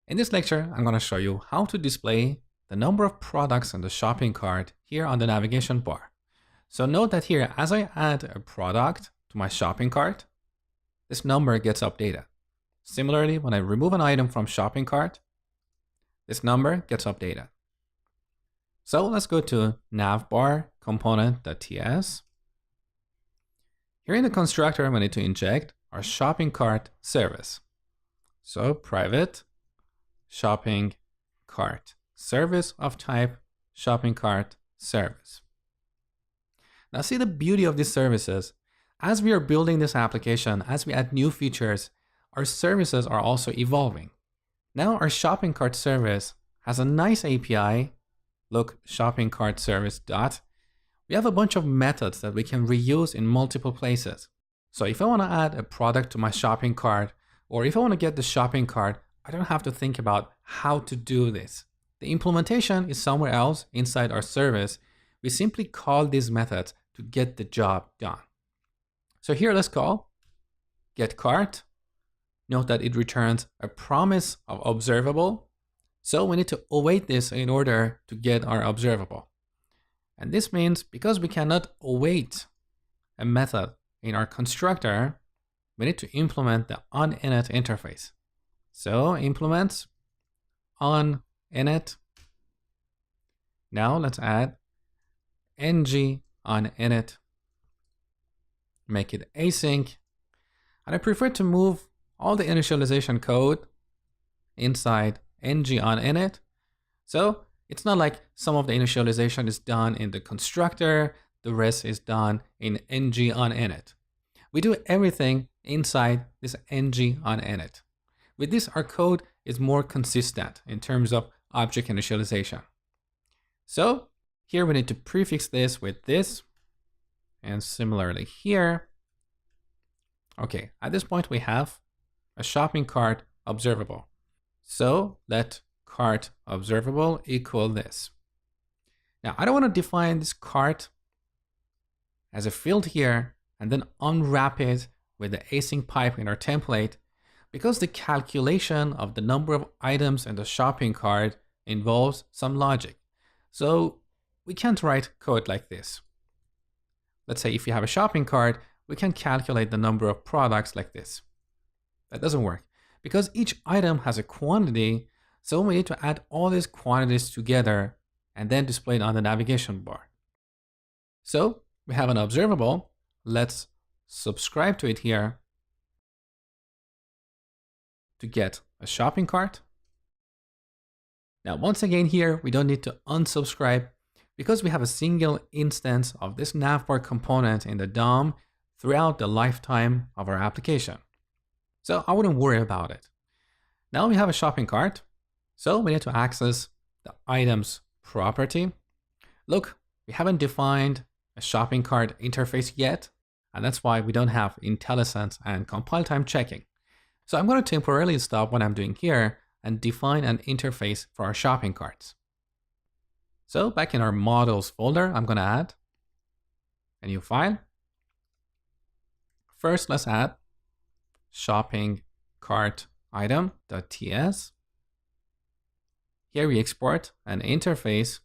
In this lecture, I'm going to show you how to display the number of products in the shopping cart here on the navigation bar. So note that here, as I add a product to my shopping cart, this number gets updated. Similarly, when I remove an item from shopping cart, this number gets updated. So let's go to NavBar component.ts. Here in the constructor, we need to inject our shopping cart service. So private shopping cart service of type shopping cart service. Now see the beauty of these services. As we are building this application, as we add new features, our services are also evolving. Now our shopping cart service has a nice API. Look, shopping cart service dot. We have a bunch of methods that we can reuse in multiple places. So if I want to add a product to my shopping cart, or if I want to get the shopping cart, I don't have to think about how to do this. The implementation is somewhere else inside our service. We simply call these methods to get the job done. So here let's call get cart. Note that it returns a promise of observable. So we need to await this in order to get our observable. And this means because we cannot await a method in our constructor, we need to implement the onInit interface. So implement onInit. Now let's add ng onInit. Make it async. And I prefer to move all the initialization code inside ng onInit. So it's not like some of the initialization is done in the constructor, the rest is done in ng onInit. We do everything inside this ng onInit. With this, our code is more consistent in terms of object initialization. So here we need to prefix this with this, and similarly here. Okay, at this point we have a shopping cart observable. So let cart observable equal this. Now I don't want to define this cart as a field here and then unwrap it with the async pipe in our template, because the calculation of the number of items in the shopping cart involves some logic. So we can't write code like this. Let's say if you have a shopping cart, we can calculate the number of products like this. That doesn't work because each item has a quantity. So we need to add all these quantities together and then display it on the navigation bar. So we have an observable. Let's subscribe to it here to get a shopping cart. Now, once again here, we don't need to unsubscribe because we have a single instance of this NavBar component in the DOM throughout the lifetime of our application. So I wouldn't worry about it. Now we have a shopping cart. So we need to access the items property. Look, we haven't defined a shopping cart interface yet, and that's why we don't have IntelliSense and compile time checking. So I'm going to temporarily stop what I'm doing here and define an interface for our shopping carts. So back in our models folder, I'm going to add a new file. First, let's add shopping cart item.ts. Here we export an interface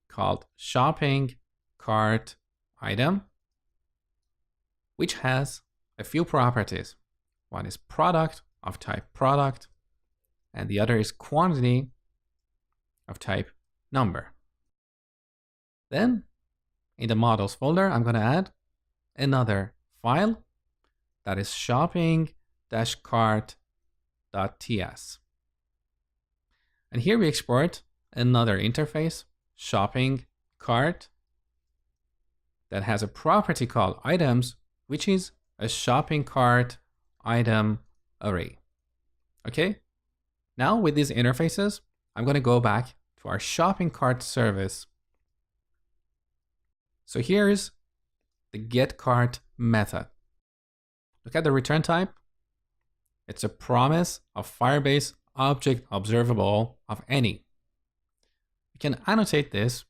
called shopping cart item, which has a few properties. One is product of type product, and the other is quantity of type number. Then in the models folder, I'm going to add another file that is shopping-cart.ts. And here we export another interface, shopping cart, that has a property called items, which is a shopping cart item array. Okay. Now with these interfaces, I'm going to go back to our shopping cart service. So here's the getCart method. Look at the return type. It's a promise of Firebase object observable of any. We can annotate this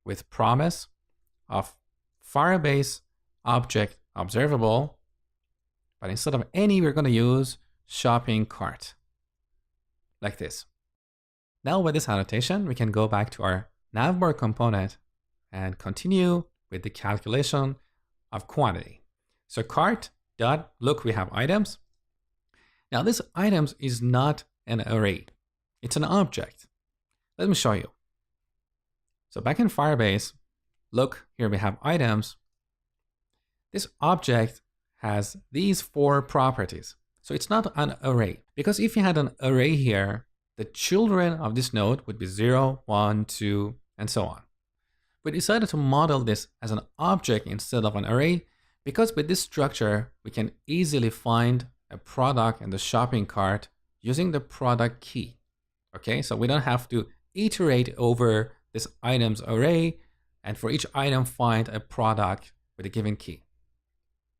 with promise of Firebase object observable, but instead of any, we're going to use shopping cart. like this. Now with this annotation, we can go back to our NavBar component and continue with the calculation of quantity. So cart dot look, we have items. Now this items is not an array. It's an object. Let me show you. So back in Firebase, look, here we have items. This object has these 4 properties. So it's not an array, because if you had an array here, the children of this node would be 0, 1, 2, and so on. We decided to model this as an object instead of an array, because with this structure, we can easily find a product in the shopping cart using the product key. Okay, so we don't have to iterate over this items array and for each item find a product with a given key.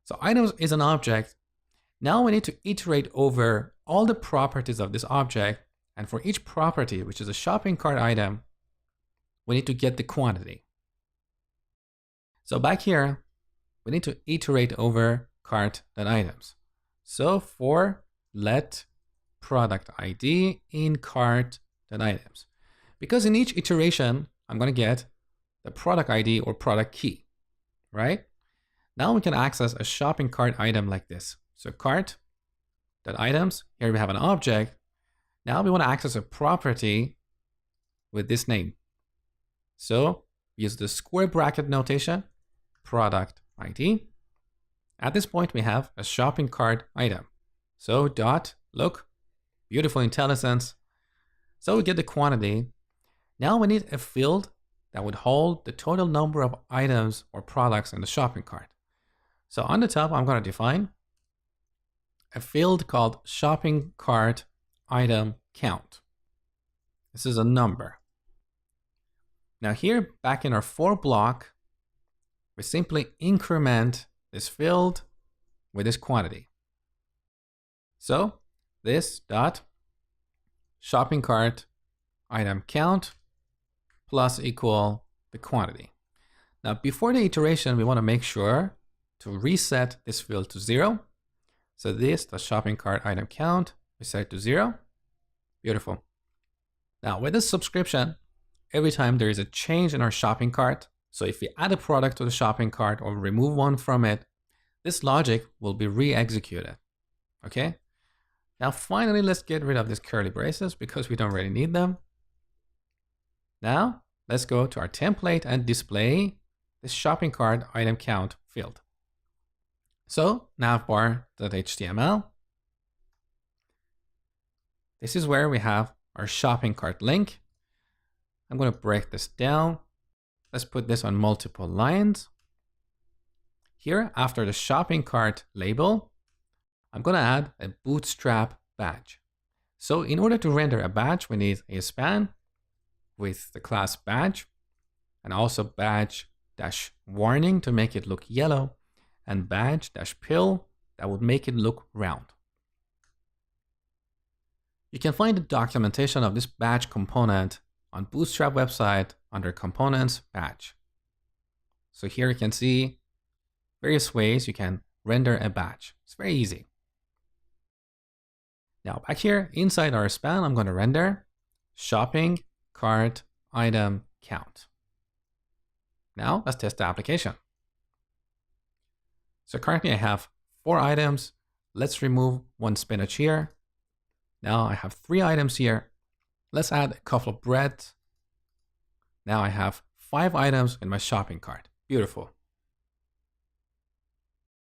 So items is an object. Now we need to iterate over all the properties of this object, and for each property, which is a shopping cart item, we need to get the quantity. So back here, we need to iterate over cart.items. So for let product ID in cart.items. Because in each iteration, I'm going to get the product ID or product key, right? Now we can access a shopping cart item like this. So cart.items, here we have an object. Now we want to access a property with this name. So use the square bracket notation, product ID. At this point, we have a shopping cart item. So dot look, beautiful IntelliSense. So we get the quantity. Now we need a field that would hold the total number of items or products in the shopping cart. So on the top, I'm going to define a field called shopping cart item count. This is a number. Now here, back in our for block, we simply increment this field with this quantity. So this dot shopping cart item count plus equal the quantity. Now before the iteration, we want to make sure to reset this field to 0. So this, the shopping cart item count, we set it to 0. Beautiful. Now with this subscription, every time there is a change in our shopping cart, so if we add a product to the shopping cart or remove one from it, this logic will be re-executed. Okay? Now finally, let's get rid of these curly braces because we don't really need them. Now let's go to our template and display this shopping cart item count field. So navbar.html. This is where we have our shopping cart link. I'm going to break this down. Let's put this on multiple lines. Here, after the shopping cart label, I'm going to add a bootstrap badge. So in order to render a badge, we need a span with the class badge and also badge-warning to make it look yellow and badge-pill that would make it look round. You can find the documentation of this badge component on Bootstrap website under Components Badge. So here you can see various ways you can render a badge. It's very easy. Now back here inside our span, I'm going to render shopping cart item count. Now let's test the application. So currently I have 4 items. Let's remove 1 spinach here. Now I have 3 items here. Let's add a couple of breads. Now I have 5 items in my shopping cart. Beautiful.